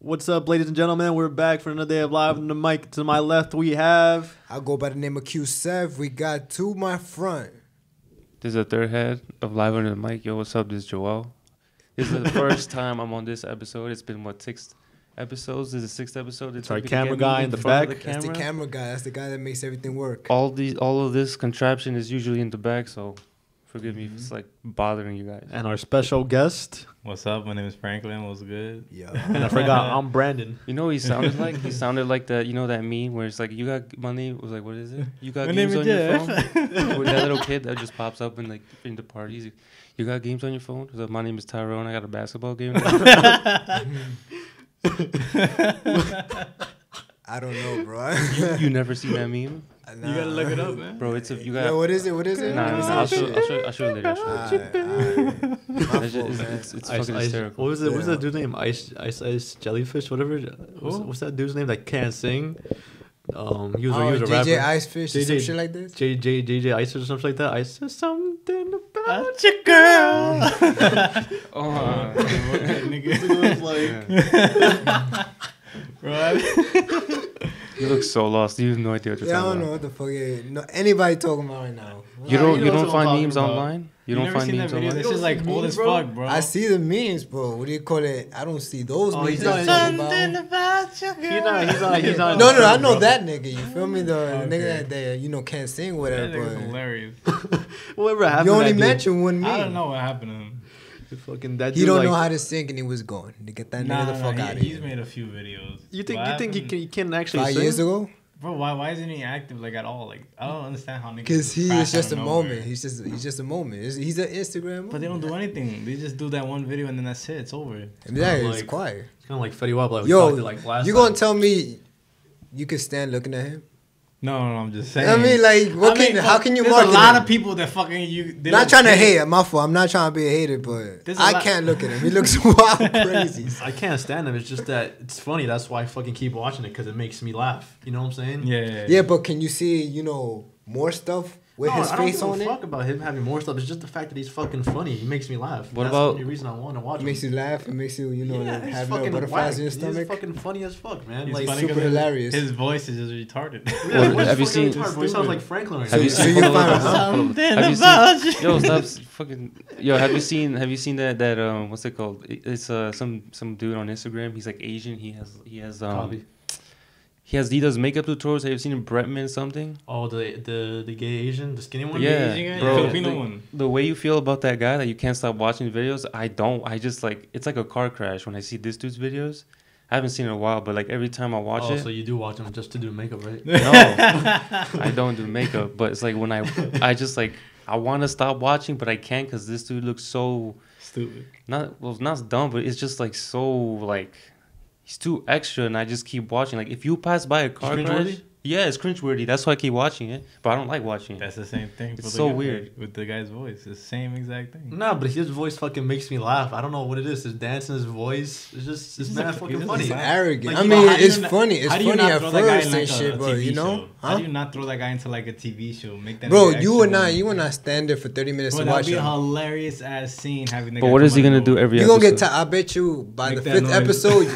What's up, ladies and gentlemen? We're back for another day of Live on the Mic. To my left, we have... I'll go by the name of Q7. We got to my front. This is the third head of Live on the Mic. Yo, what's up? This is Joel. This is the first time I'm on this episode. It's been, 6 episodes? This is the 6th episode. It's our camera guy in the back. That's the camera guy. That's the guy that makes everything work. All of this contraption is usually in the back, so forgive me if it's like bothering you guys. And our special guest. What's up? My name is Franklin. What's good? Yeah. And I forgot, I'm Brandon. You know what he sounded like? He sounded like that, you know that meme where it's like, you got money? Was like, what is it? You got games on your phone? With that little kid that just pops up in the parties. You got games on your phone? He's like, my name is Tyrone. I got a basketball game. I don't know, bro. You never seen that meme? Nah. You gotta look it up, man. Bro, you got... Yo, what is it? What is it? Nah, I'll show you later. It's fucking Ice, hysterical. what was it? What's that dude's name? Ice Jellyfish, whatever. What's that dude's name that can't sing? He was a rapper. JJ Icefish or some shit like this? JJ Ice or something like that. I said something about your girl. Oh, nigga. Bro, you look so lost. You have no idea what you're Yeah, I talking don't know about. what the fuck. No, anybody talking about right now? You don't find memes online? You don't never find seen memes that video? online? This is like old as fuck, bro. I see the memes, bro. What do you call it? I don't see those memes. he's that not- you're talking about. He's not. No, I know that nigga. You feel me? The nigga that can't sing, That whatever. nigga's But hilarious. Whatever happened. you only to that dude? mentioned one meme. I don't know what happened to him. Fucking that He dude, don't like, know how to sing, and he was gone. To get that nigga the fuck out of He's here. made a few videos. You think What he can actually 5 sing? years ago? Bro, why isn't he active like at all? Like I don't understand how niggas. Because he crack is just a out of nowhere. moment. He's just a moment. He's an Instagram. But they don't do anything. They just do that one video and then that's it. It's over. Yeah, kinda it's like- quiet. It's kind of like Fetty Wap. Like we Yo, talked to, like, last you time. gonna tell me you can stand looking at him? No, I'm just saying. I mean, like, how can you There's market a lot him? of people that fucking you. They Not look trying to fake. hate. My fault. I'm not trying to be a hater, but There's a I lot- can't look at him. He looks wild crazy. I can't stand him. It's just that it's funny. That's why I fucking keep watching it, because it makes me laugh. You know what I'm saying? Yeah. Yeah, but can you see, more stuff with his I don't face give on a it? fuck about him having more stuff. It's just the fact that he's fucking funny. He makes me laugh. What That's about- the only reason I want to watch It makes him. you laugh. It makes you, he's have fucking little butterflies whack. in your He's stomach. fucking funny as fuck, man. He's Like, funny super 'cause hilarious. His voice is just retarded. yeah, What- he's have you fucking seen- retarded, bro. He sounds like Franklin right Have now. you So seen? you hold on, find hold on, out? hold on. Have you seen? Yo, stop fucking. Yo, have you seen that what's it called? It's some dude on Instagram. He's like Asian. He has Copy. he does makeup tutorials. Have you seen Bretman something? Oh, the gay Asian, the skinny one? Yeah, Asian guy? bro. Filipino one. The way you feel about that guy that you can't stop watching videos, I don't. I just like it's like a car crash when I see this dude's videos. I haven't seen it in a while, but like every time I watch Oh, it, so you do watch him just to do makeup, right? no, I don't do makeup. But it's like when I just like I want to stop watching, but I can't because this dude looks so Stupid. not dumb, but it's just like so like he's too extra, and I just keep watching. Like if you pass by a car crash, cringeworthy? yeah, it's cringeworthy. That's why I keep watching it, but I don't like watching it. That's the same thing. It's for the so guy, weird. with the guy's voice. It's the same exact thing. Nah, but his voice fucking makes me laugh. I don't know what it is. His dance and his voice. It's He's mad like- fucking he's funny. He's Like, arrogant. like, I you know, mean, how do you it's not- funny. It's how do you funny not at throw that guy first in, and like, shit, a but TV show? How huh? do you not throw that guy into like a TV show? Make that Bro, nigga you extra would not. one. You would not stand there for 30 minutes Bro, to that'd watch be a him. hilarious ass scene having. But what is he gonna do every? You're gonna episode? get. I bet you by Make the that 5th noise. episode.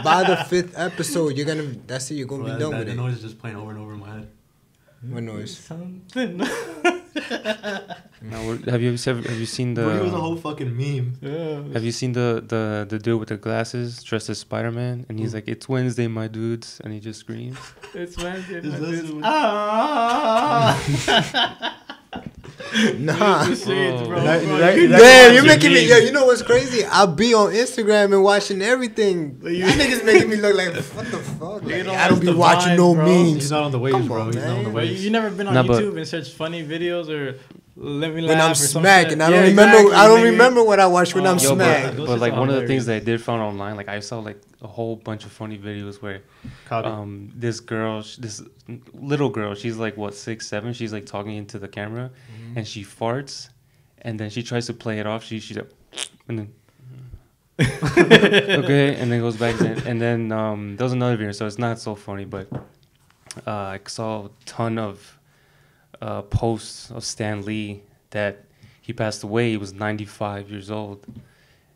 By the 5th episode, you're gonna. That's it. You're gonna Bro, be done with that it. noise is just playing over and over in my head. What noise? Something. No, have you seen the? Bro, he was a whole fucking meme. Yeah. Have you seen the dude with the glasses dressed as Spider-Man? And he's like, "It's Wednesday, my dudes," and he just screams. It's Wednesday. Is this- Nah. That- Yeah, you're making me. Yeah, you know what's crazy? I'll be on Instagram and watching everything. That niggas making me look like what the fuck? Like, don't I don't watch be the watching vibes, no bro. memes. He's not on the waves, Come bro. on, He's not on the man. But waves. you never been on Nah, but- YouTube and searched funny videos or let me laugh When I'm or some smacked shit? and I Yeah, don't remember. exactly, I don't nigga. remember what I watched when I'm Yo, Yo, smacked. Those but like shits one of are the things hilarious. that I did find online, like I saw like a whole bunch of funny videos where Copy. this girl, this little girl, she's like what 6, 7, she's like talking into the camera, and she farts, and then she tries to play it off. She's like, and then okay, and then goes back and then there was another video, so it's not so funny, but I saw a ton of posts of Stanlee that he passed away. He was 95 years old,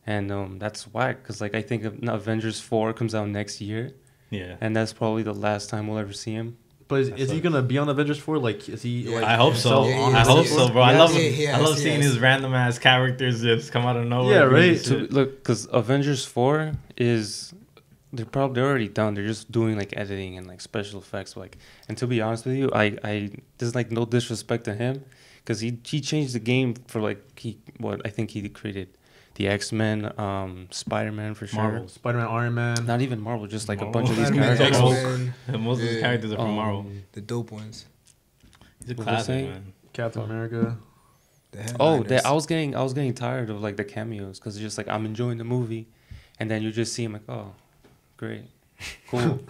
And that's whack, because like I think Avengers 4 comes out next year. Yeah. And that's probably the last time we'll ever see him. But is he gonna be on Avengers 4? Like, is he? Yeah, Like, I hope so. Yeah, I hope so, bro. I love Yes. seeing his random ass characters just come out of nowhere. Yeah, right. So, look, because Avengers 4 is they're already done. They're just doing like editing and like special effects. Like, and to be honest with you, I there's like no disrespect to him, because he changed the game for like I think he created the X-Men, Spider-Man for sure. Marvel, Spider-Man, Iron Man. Not even Marvel, just like a Marvel. bunch of these Spider-Man, characters. X-Men, Most of his characters are from Marvel. the dope ones. He's a What was classic, saying? man. Captain America. The Oh, headliners. I was getting tired of like the cameos, because it's just like I'm enjoying the movie, and then you just see him like, oh, great, cool.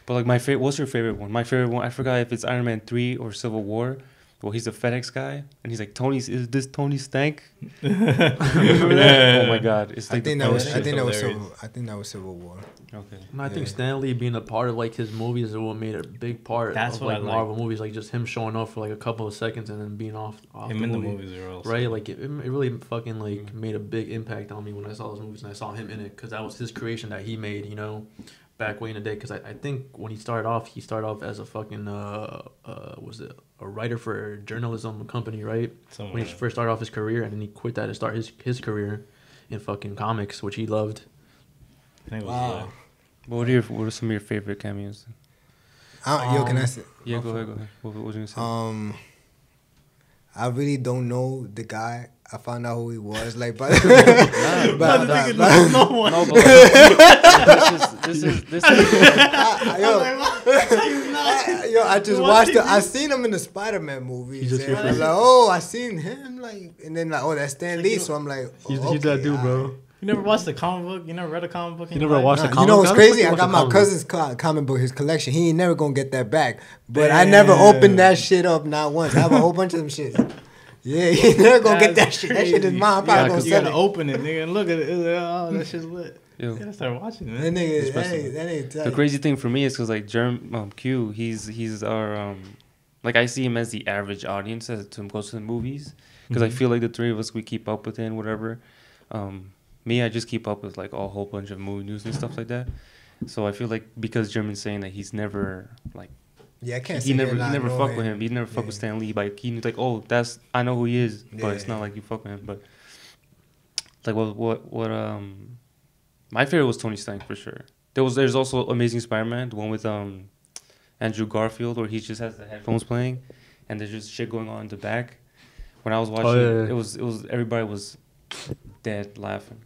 But like my favorite, what's your favorite one? My favorite one, I forgot if it's Iron Man 3 or Civil War. Well, he's a FedEx guy, and he's like, is this Tony Stank? Remember that? Oh my God, it's like I think that was hilarious. Civil War. Okay. And I think Yeah. Stanley being a part of like his movies is what made a big part That's of what like I like. Marvel movies. Like just him showing up for like a couple of seconds and then being off Him the in the movie. movies are also Right, like it really fucking like made a big impact on me when I saw those movies and I saw him in it, because that was his creation that he made, you know, back way in the day. Because I think when he started off as a fucking was it a writer for a journalism company, right? somewhere. When he first started off his career, and then he quit that to start his career in fucking comics, which he loved. I think it was, Wow. What are some of your favorite cameos? Yo, can I say? Yeah, go ahead. What was you gonna say? I really don't know the guy. I found out who he was, like, but No, but no one. No, but like, this is yo, I just watched it. I seen him in the Spider-Man movies. He's just And your I was favorite. like, oh, I seen him, like, and then like, oh, that's Stanlee. So I'm like, He's okay, that dude, bro. You never watched the comic book? You never read a comic book? You never watched the Nah, comic? you know what's How the fuck crazy? you I watch got the my comic? cousin's comic book, his collection. He ain't never gonna get that back. But I never opened that shit up not once. I have a whole bunch of them shit. Yeah, he never gonna get that That's shit. That shit is crazy. mine. I'm probably Yeah, gonna 'cause You sell gotta it. open it, nigga, and look at it. It's like, oh, that shit's lit. Yo. You gotta start watching, That man. nigga, that Especially- ain't The tight. crazy thing for me is because like Q, he's our like I see him as the average audience as to go to the movies, because I feel like the three of us, we keep up with it and whatever. Me, I just keep up with like a whole bunch of movie news and stuff like that. So I feel like because German's saying that he's never like Yeah, I can't he say never that I fuck know with him. He never fuck Yeah. with Stan Lee. Like he like, oh, I know who he is, but it's Yeah. not like you fuck with him. But like what my favorite was Tony Stark for sure. There's also Amazing Spider-Man, the one with Andrew Garfield, where he just has the headphones playing, and there's just shit going on in the back. When I was watching, yeah. it was everybody was dead laughing.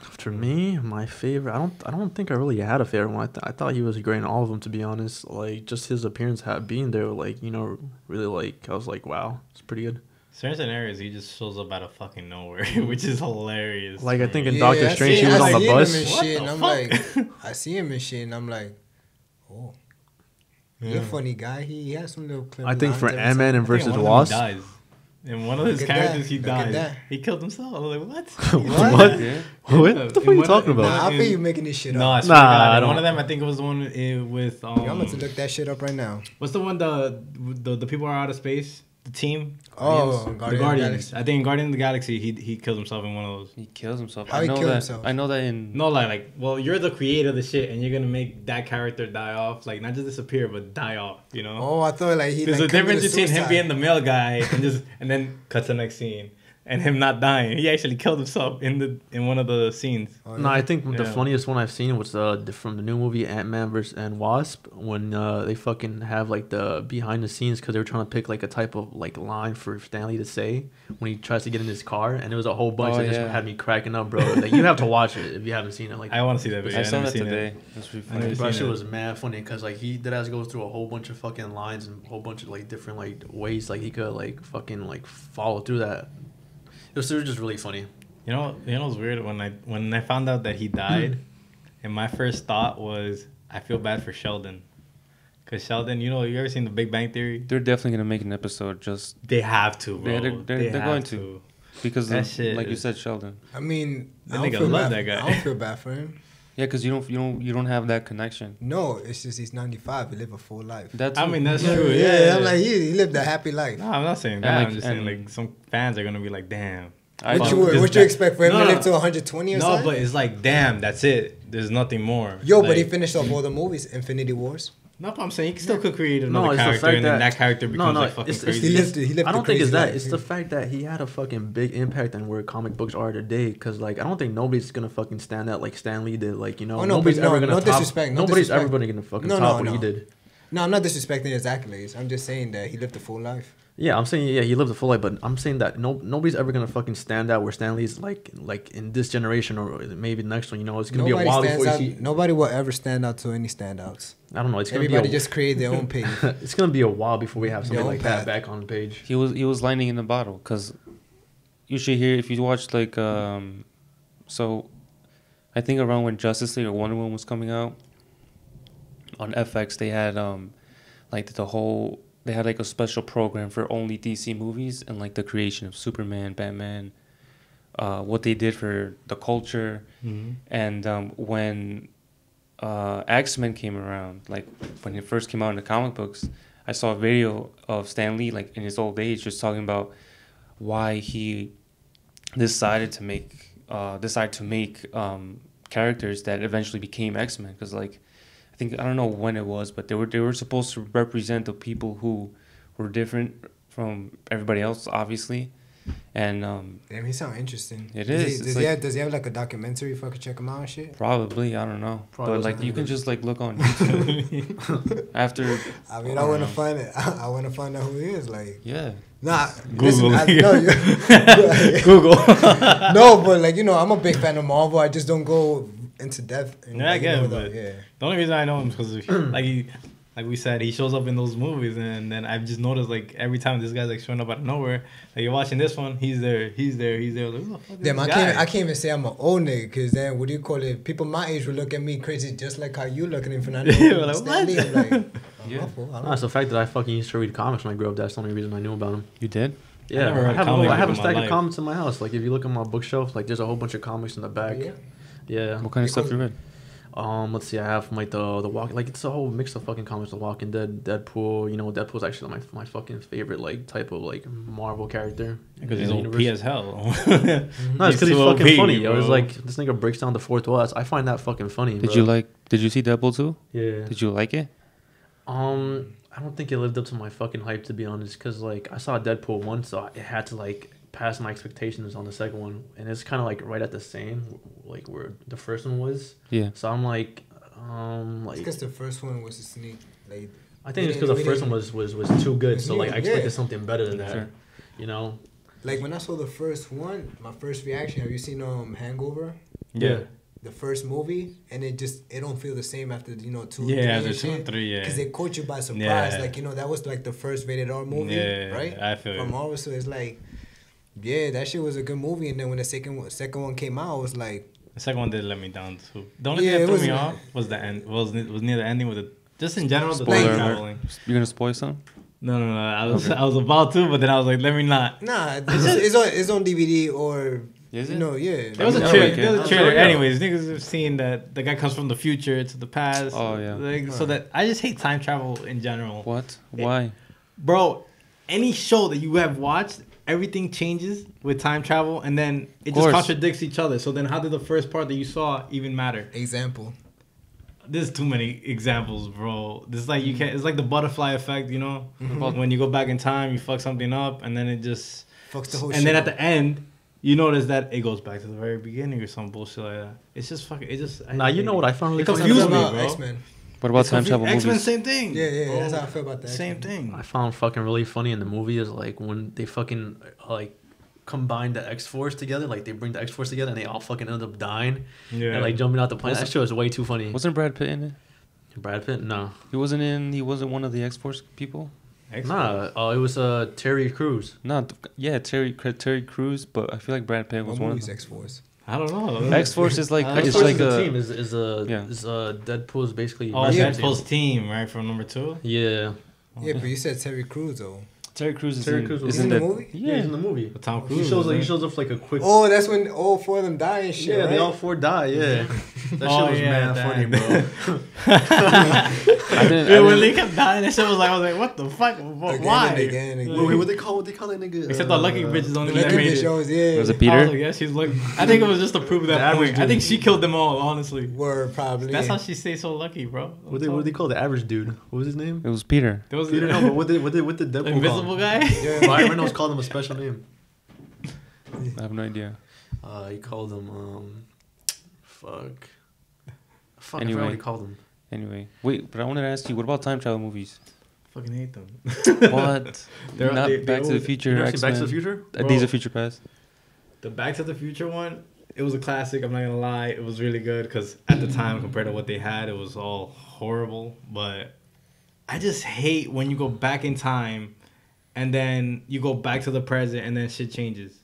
For me, my favorite, I don't think I really had a favorite one. I thought he was great in all of them, to be honest. Like just his appearance being there, like, you know, really, like, I was like, wow, it's pretty good. Certain areas, he just shows up out of fucking nowhere, which is hilarious. Like I think in Yeah, Doctor I Strange, see- he was I on the see him bus. and What shit, the and I'm fuck? like, I see him and shit, and I'm like, oh, you're a Yeah. funny guy. He has some little. I think for lines every Ant-Man and I think versus one of them Wasp. dies. In one of his Look at characters, that. he Look at died. that. He killed himself. I was like, what? What? Yeah. What the fuck are you talking Nah, about? I feel you making this shit No, I up. swear to Nah, God. I And don't- one of them, I think it was the one with Yo, I'm about to look that shit up right now. what's the one the people are out of space, the team. Oh, the Guardians of the Guardians. Galaxy. I think in Guardians of the Galaxy, he killed himself in one of those. He kills himself. How I he know kill that. himself? I know that in No, like, well, you're the creator of the shit, and you're gonna make that character die off, like not just disappear, but die off. You know. Oh, I thought like he. There's like, a difference committed between him suicide. being the male guy and then cut to the next scene, and him not dying. He actually killed himself in one of the scenes. Oh, No, I think the Yeah. funniest one I've seen was from the new movie Ant-Man and Wasp, when they fucking have like the behind the scenes, because they were trying to pick like a type of like line for Stanley to say when he tries to get in his car, and it was a whole bunch Oh, that just yeah. had me cracking up, bro. Like, you have to watch it if you haven't seen it. Like I want to see that video. I saw never that seen today. It. That's pretty I funny. never Bro, that seen shit it. was mad funny, because like he goes through a whole bunch of fucking lines and a whole bunch of like different like ways like he could like fucking like follow through that. It was just really funny. You know what's weird, when I found out that he died, and my first thought was, I feel bad for Sheldon, because Sheldon, you ever seen The Big Bang Theory? They're definitely gonna make an episode just They have to, bro. Yeah, they're They going have to. because That of, shit like you is- said, Sheldon. I mean, That I don't nigga feel love bad- that guy. I don't feel bad for him. Yeah, because you don't have that connection. No, it's just he's 95. He live a full life. That's I mean, that's Yeah, true. yeah, Yeah, I'm like he lived a happy life. No, I'm not saying And that. like- I'm just saying and- like some fans are gonna be like, damn. What you expect for him to live to 120 or something? No, but it's like, damn, that's it. There's nothing more. Yo, like, but he finished off all the movies, Infinity Wars. No, but I'm saying he still could create another character, and then that character becomes like fucking crazy. He lived I don't think it's that. It's the fact that he had a fucking big impact on where comic books are today. Because like, I don't think nobody's gonna fucking stand out like Stanlee did. Like, you know, nobody's ever gonna top. Nobody's ever gonna fucking top what he did. No, I'm not disrespecting his accolades. I'm just saying that he lived a full life. Yeah, I'm saying he lived a full life, but I'm saying that nobody's ever gonna fucking stand out where Stanley's like in this generation or maybe the next one. You know, it's gonna be a while before you see. Nobody will ever stand out to any standouts. I don't know. It's gonna everybody just create their own page. It's gonna be a while before we have something like that back on the page. He was lightning in the bottle because you should hear if you watch like so I think around when Justice League or Wonder Woman was coming out on FX, they had like the whole. They had like a special program for only DC movies and like the creation of Superman, Batman, what they did for the culture. Mm-hmm. And when X-Men came around, like when it first came out in the comic books, I saw a video of Stanlee like in his old age just talking about why he decided to make characters that eventually became X-Men. Because like I don't know when it was, but they were supposed to represent the people who were different from everybody else, obviously. And damn, he sound interesting. It is. Does he have like a documentary if I could check him out and shit? Probably, I don't know. But like you can just like look on YouTube after. I mean, I want to find it. I want to find out who he is. Like, yeah. Nah, Google. Google. No, but like, you know, I'm a big fan of Marvel. I just don't go into depth. Yeah, I get it. But the only reason I know him is because like we said, he shows up in those movies, and then I've just noticed like every time this guy's like showing up out of nowhere. Like you're watching this one, he's there. Like, who the fuck is damn, this I guy? can't even say I'm an old nigga, because then what do you call it? People my age will look at me crazy, just like how you looking at Fernando. Like, Stanley. I'm like, yeah. No, it's the fact that I fucking used to read comics when I grew up. That's the only reason I knew about him. You did? Yeah, I have a stack of comics in my house. Like if you look at my bookshelf, like there's a whole bunch of comics in the back. Yeah. What kind of stuff you read? Let's see. I have like the Walking, like it's a whole mix of fucking comics. The Walking Dead, Deadpool. You know, Deadpool's actually my fucking favorite like type of like Marvel character. Because he's OP as hell. No, it's because he's fucking funny. Bro. I was like, this nigga breaks down the fourth wall. I find that fucking funny. Did you see Deadpool 2? Yeah. Did you like it? I don't think it lived up to my fucking hype, to be honest. Because like I saw Deadpool 1, so it had to like pass my expectations on the second one, and it's kind of like right at the same like where the first one was. Yeah. So I'm like it's because the first one was a sneak. Like I think it's because the first one was too good, so like I expected something better than that. Sure. You know. Like when I saw the first one, my first reaction. Have you seen Hangover? Yeah. The first movie, and it don't feel the same after 2, 3, because they caught you by surprise. Yeah. Like that was like the first rated R movie, right? I feel from Marvel, so it's like. Yeah, that shit was a good movie, and then when the second one came out, it was like the second one did let me down too. The only thing that threw me off was the end. Was near the ending with it. Just in general, the time traveling. You're gonna spoil some? No. I was about to, but then I was like, let me not. Nah, it's on DVD or. Is it? Yeah. There was a trailer. Anyways, niggas have seen that the guy comes from the future to the past. Oh yeah. Like, so that I just hate time travel in general. What? Why? Bro, any show that you have watched. Everything changes with time travel, and then it just contradicts each other. So then how did the first part that you saw even matter? Example. There's too many examples, bro. This is like you can't. It's like the butterfly effect, you know? Mm-hmm. When you go back in time, you fuck something up, and then it just... fucks the whole shit. And then at the end, you notice that it goes back to the very beginning or some bullshit like that. It's just fucking... It just... you know what I found really confused me, bro. X-Men. What about time travel movies? X-Men, same thing. Yeah, that's how I feel about that. Same thing. I found fucking really funny in the movie is like when they fucking like combine the X-Force together, like they bring the X-Force together and they all fucking end up dying. Yeah. And like jumping out the plane. That show is way too funny. Wasn't Brad Pitt in it? Brad Pitt? No. He wasn't one of the X-Force people? Nah, it was Terry Crews. No, yeah, Terry Crews, but I feel like Brad Pitt was one of them. X-Force? I don't know. X-Force is like it's like a team. Is Deadpool's basically. Oh, Deadpool's team, right, from number 2. Yeah. Yeah, but you said Terry Crews though. Terry Crews is Terry in, Crews is was in in the the movie? Yeah, he's in the movie. But Tom Cruise. He shows up for like a quick. Oh, that's when all four of them die and shit. Yeah, right? they all four die. Yeah, that shit was mad funny, bro. When they kept dying, that shit was like, I was like, what the fuck? Why? Again. Wait, what they call that nigga? Except the lucky bitch is the only The one that lucky made bitch it. shows, yeah. Was it I was Peter? like, yeah, she's lucky. I think it was just to prove that average point. I dude. think she killed them all, honestly. Word, probably. That's yeah. how she stays so lucky, bro. What do they call the average dude? What was his name? It was Peter. There was Peter. No, but what did Deadpool invisible call him? guy. Yeah. Ryan Reynolds called him a special name. I have no idea. He called him fuck. I Anyway. forgot what he called him. Anyway, wait, but I wanted to ask you, what about time travel movies? Fucking hate them. What? They're- Not they Back to the always- Future, You never seen X-Men. Back to the Future? Days of Future Past. The Back to the Future one, it was a classic. I'm not gonna lie, it was really good because at the time, compared to what they had, it was all horrible. But I just hate when you go back in time, and then you go back to the present, and then shit changes.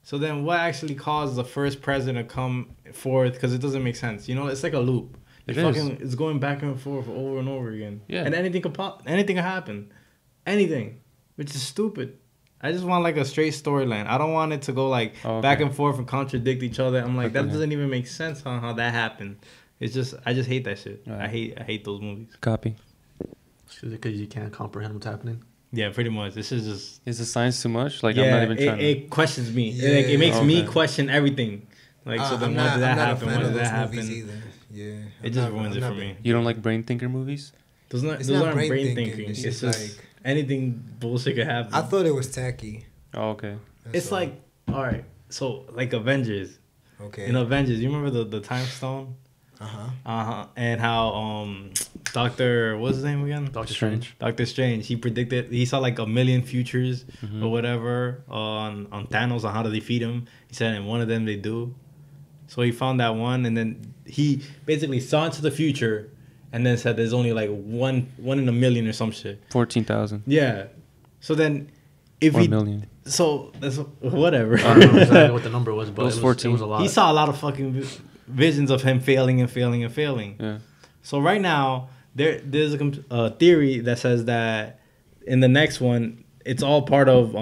So then, what actually caused the first president to come forth? Because it doesn't make sense. You know, it's like a loop. It It's going back and forth over and over again. Yeah. And anything can happen, anything, which is stupid. I just want like a straight storyline. I don't want it to go like back and forth and contradict each other. I'm like, that doesn't even make sense on how that happened. It's just, I just hate that shit. Right. I hate those movies. Copy. Because you can't comprehend what's happening. Yeah, pretty much. This is just. Is the science too much? Like, Yeah, I'm not even trying to... it questions me. Yeah. Like, it makes me Okay. question everything. Like, so then I'm why not- did that I'm not a happen? fan Why of did that those happen? movies either. Yeah. It just ruins it for me. You don't like brain thinker movies? Those It's aren't not brain brain thinking. thinking. It's It's just like- anything bullshit could happen. I thought it was tacky. Oh, okay. That's It's all. like, all right, so like Avengers. Okay. In Avengers, you remember the time stone? And how Doctor, what's his name again? Doctor Strange. Doctor Strange. He saw like a million futures or whatever on Thanos on how to defeat him. He said in one of them they do. So he found that one, and then he basically saw into the future, and then said there's only like one in a million or some shit. 14,000. Yeah. So then, if Or he a million. so that's whatever. I don't know exactly what the number was, but It was it 14. was a lot. He saw a lot of fucking visions of him failing and failing and failing. Yeah. So right now there's a theory that says that in the next one it's all part of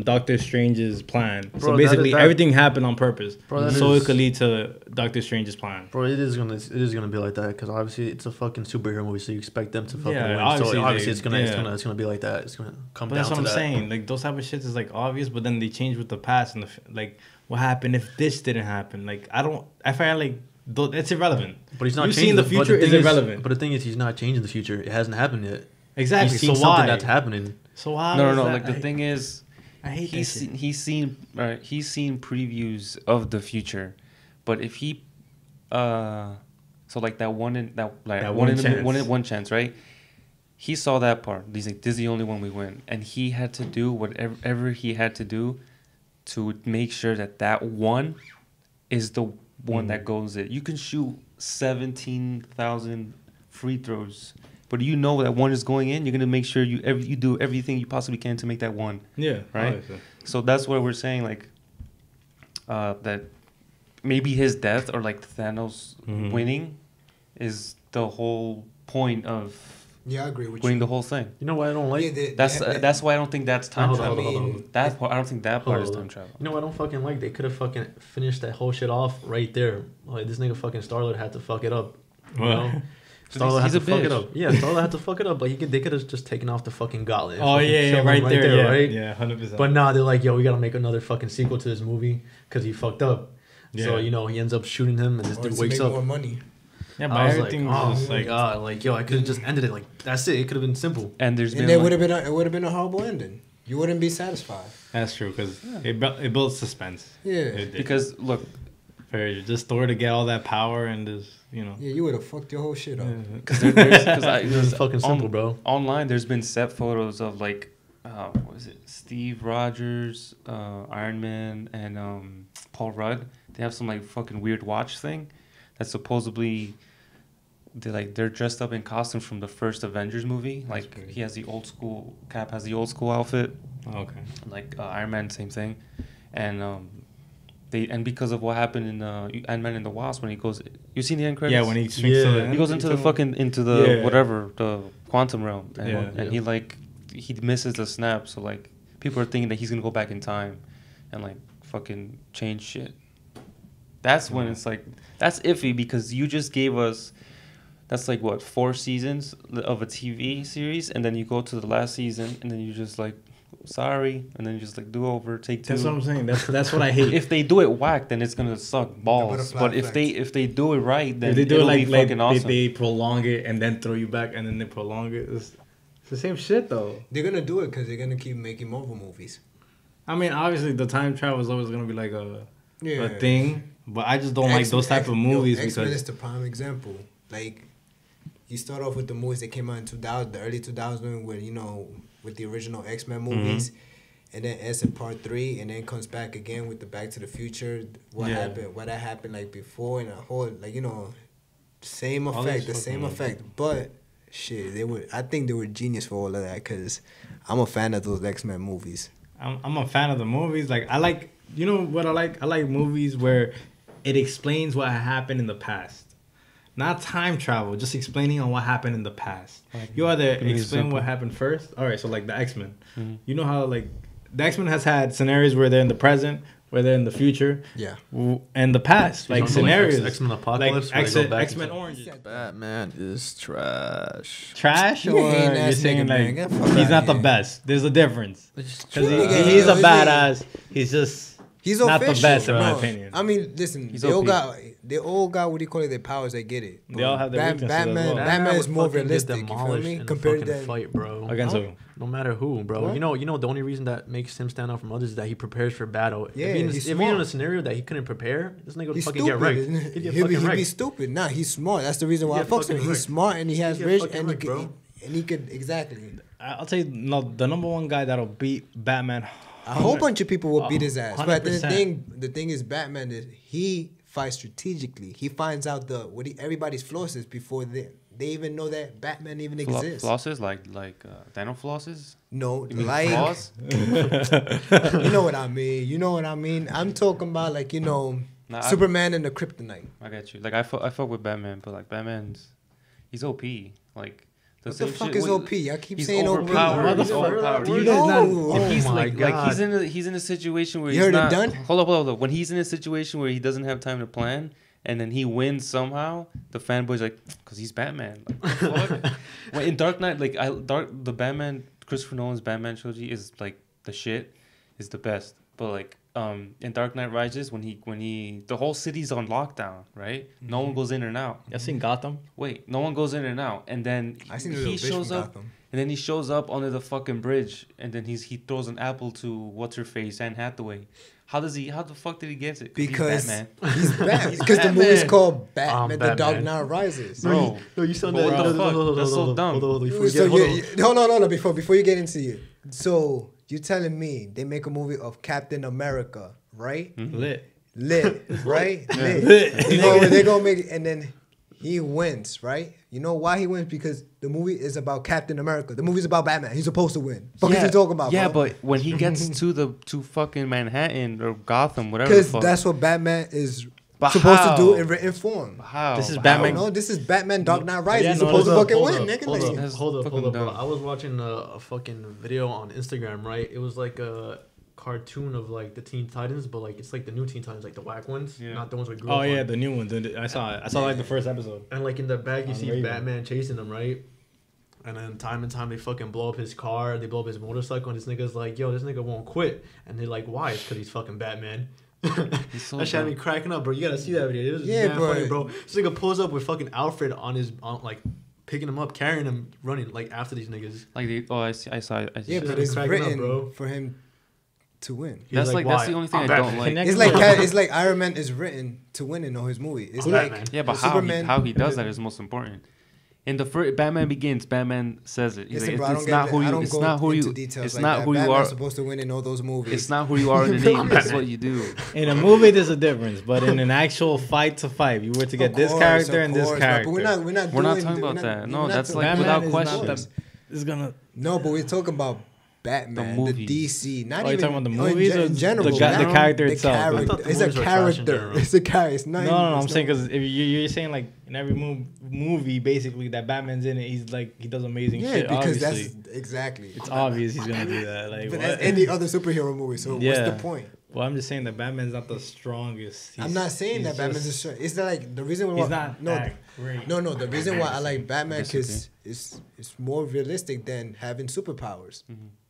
Doctor Strange's plan. Bro, So basically that- everything happened on purpose, Bro, that so is- it could lead to Doctor Strange's plan. Bro, it is gonna be like that because obviously it's a fucking superhero movie, so you expect them to fucking Yeah, win. obviously So obviously they- it's gonna be like that. It's gonna come But down that's what to I'm that. saying. Like those type of shit is like obvious, but then they change with the past and like what happened if this didn't happen. Like I find like it's irrelevant. But he's not You changing seeing the but future is thing irrelevant. But the thing is, he's not changing the future. It hasn't happened yet. Exactly. He's seen So something why? that's happening. So why? No. is that- Like, the thing is... I hate He's that shit. he's seen previews of the future, but if he so like that one in that like That one one in the, chance. one chance, right? He saw that part. He's like, this is the only one we win, and he had to do whatever he had to do to make sure that one is the one that goes in. You can shoot 17,000 free throws, but you know that one is going in. You're gonna make sure you do everything you possibly can to make that one. Yeah. Right? Obviously. So that's what we're saying, like, that maybe his death or like Thanos winning is the whole point of Yeah, I agree with winning you. the whole thing. You know what I don't like? Yeah, That's why I don't think that's time Hold on, travel. hold on. That part, I don't think that part is Hold on. time travel. You know what I don't fucking like? They could have fucking finished that whole shit off right there. Like this nigga fucking Star-Lord had to fuck it up. You know? Star-Lord had He's to a fuck it bitch. up. Yeah, Star-Lord had to fuck it up, but they could have just taken off the fucking gauntlet. and Oh fucking yeah, killed him right there, yeah, right? yeah, 100%. But nah, they're like, yo, we gotta make another fucking sequel to this movie because he fucked up. So Yeah. you know he ends up shooting him, and this Or dude to wakes make up. more money. yeah, but I was everything like, was oh just my like, god, like yo, I could have just ended it. Like that's it. It could have been simple. And there's And been it like, would have been a horrible ending. You wouldn't be satisfied. that's true because it builds suspense. Yeah. It did. because look, for just Thor to get all that power and just Yeah, you would have fucked your whole shit up. because It's fucking simple, bro. Online, there's been set photos of like, what was it? Steve Rogers, Iron Man, and Paul Rudd. They have some like fucking weird watch thing that supposedly they're dressed up in costumes from the first Avengers movie. Like crazy. he has the old school Cap has the old school outfit. Okay. Like Iron Man, same thing, and because of what happened in Ant-Man and the Wasp when he goes, you seen the end credits? Yeah, when he swings to the He goes into the Yeah. whatever, the quantum realm, and Yeah. and he misses the snap, so like people are thinking that he's gonna go back in time and like fucking change shit. That's when it's like, that's iffy because you just gave us, that's like what, 4 seasons of a TV series, and then you go to the last season, and then you just like, sorry, and then you just like do over, take 2. That's what I'm saying. That's what I hate. If they do it whack, then it's gonna suck balls. But if they do it right, then it'll be fucking awesome. They prolong it and then throw you back, and then they prolong it. It's the same shit though. They're gonna do it because they're gonna keep making Marvel movies. I mean, obviously the time travel is always gonna be like a thing, but I just don't like those type of movies X-Men because is the prime example. Like, you start off with the movies that came out in 2000, the early 2000s, where with the original X-Men movies, and then ends in part 3, and then comes back again with the Back to the Future. What happened like before, and a whole same effect. But shit, I think they were genius for all of that because I'm a fan of those X-Men movies. I'm a fan of the movies. Like, I like, you know what I like? I like movies where it explains what happened in the past. Not time travel, just explaining on what happened in the past. You either explain what happened first. All right, so like the X-Men. Mm-hmm. You know how like the X-Men has had scenarios where they're in the present, where they're in the future. Yeah. And the past, like scenarios. Like X-Men Apocalypse. Like X-Men Orange. Batman is trash. Trash, or you're saying like he's not the best? There's a difference. Because he's a badass. He's not the best in my opinion. I mean, listen, they all got what do you call it? Their powers. I get it. They all have their weaknesses. Batman is more realistic. You feel me? Compared to that fight, bro. Against who? No matter who, bro. What? You know the only reason that makes him stand out from others is that he prepares for battle. Yeah, if he's in a scenario that he couldn't prepare, this nigga would fucking get wrecked. He'd be stupid. Nah, he's smart. That's the reason why I fucks with him. He's smart and he has vision and he could exactly. I'll tell you, the number one guy that'll beat Batman. A whole bunch of people will beat his ass. 100%. But the thing is, Batman is he fights strategically. He finds out everybody's flaws before they even know that Batman even exists. Flosses like Dino flosses? No, like flaws? You know what I mean. I'm talking about like Superman and the Kryptonite. I got you. Like I fuck with Batman, but like he's OP. Like. What the fuck is OP? I keep saying OP. He's overpowered. You guys not? He's like he's in a situation where he's not. Hold up. When he's in a situation where he doesn't have time to plan, and then he wins somehow, the fanboys like, cause he's Batman. Like, well, in Dark Knight, the Batman, Christopher Nolan's Batman trilogy is like the shit, is the best. But like in Dark Knight Rises, when he the whole city's on lockdown, right? Mm-hmm. No one goes in and out. You seen Gotham? Wait, no one goes in and out, and then he shows up, and then he shows up under the fucking bridge, and then he throws an apple to what's her face, Anne Hathaway. How the fuck did he get it? Because he's Batman. Because the movie's called Batman: The Dark Knight Rises. Bro, you sound that. That's so dumb. Hold on. Before you get into it, so you're telling me they make a movie of Captain America, right? Mm-hmm. Lit, right? Lit. They're gonna make it, and then he wins, right? You know why he wins? Because the movie is about Captain America. The movie's about Batman. He's supposed to win. What are you talking about? Yeah, bro? But when he gets to fucking Manhattan or Gotham, whatever, because that's what Batman is supposed to do in written form. How? This is Batman. No, this is Batman Dark Knight Rises. He's supposed to fucking win, nigga. Hold up, bro. I was watching a fucking video on Instagram, right? It was like a cartoon of like the Teen Titans, but like it's like the new Teen Titans, like the whack ones, not the ones we grew up on. The new ones. I saw it. I saw like the first episode. And like in the back, you see Batman chasing them, right? And then time and time they fucking blow up his car, they blow up his motorcycle, and this nigga's like, yo, this nigga won't quit. And they're like, why? It's because he's fucking Batman. That shit had me cracking up, bro. You gotta see that video. It was funny, bro. This nigga pulls up with fucking Alfred on like picking him up, carrying him, running like after these niggas. I saw it. Yeah, but it's written for him to win. That's the only thing I don't like. It's like Iron Man is written to win in all his movies. It's like but how he does that is most important. In the first Batman Begins, Batman says it. He's it's not who you are. Supposed to win in all those movies. It's not who you are in the name. That's what you do. In a movie, there's a difference, but in an actual fight, you were to get this character and this character. But we're not talking about that. No, that's like without question. No, but we're talking about Batman, The the, movies. DC, not Oh, you even talking about the movies or in general. the character The itself? character. I thought the It's a movies were trash in character. general. It's a character. It's not. No, it's I'm saying not- because if you're saying like in every movie basically that Batman's in it, he's like he does amazing yeah, shit. because Obviously, that's exactly. it's obvious he's gonna do that. Like, But what? that's any other superhero movie. So Yeah. what's the point? Well, I'm just saying that Batman's not the strongest. I'm not saying that Batman's a strong. It's not like the reason why. He's not no, that great. no. The reason why I like Batman Disagree. because it's more realistic than having superpowers.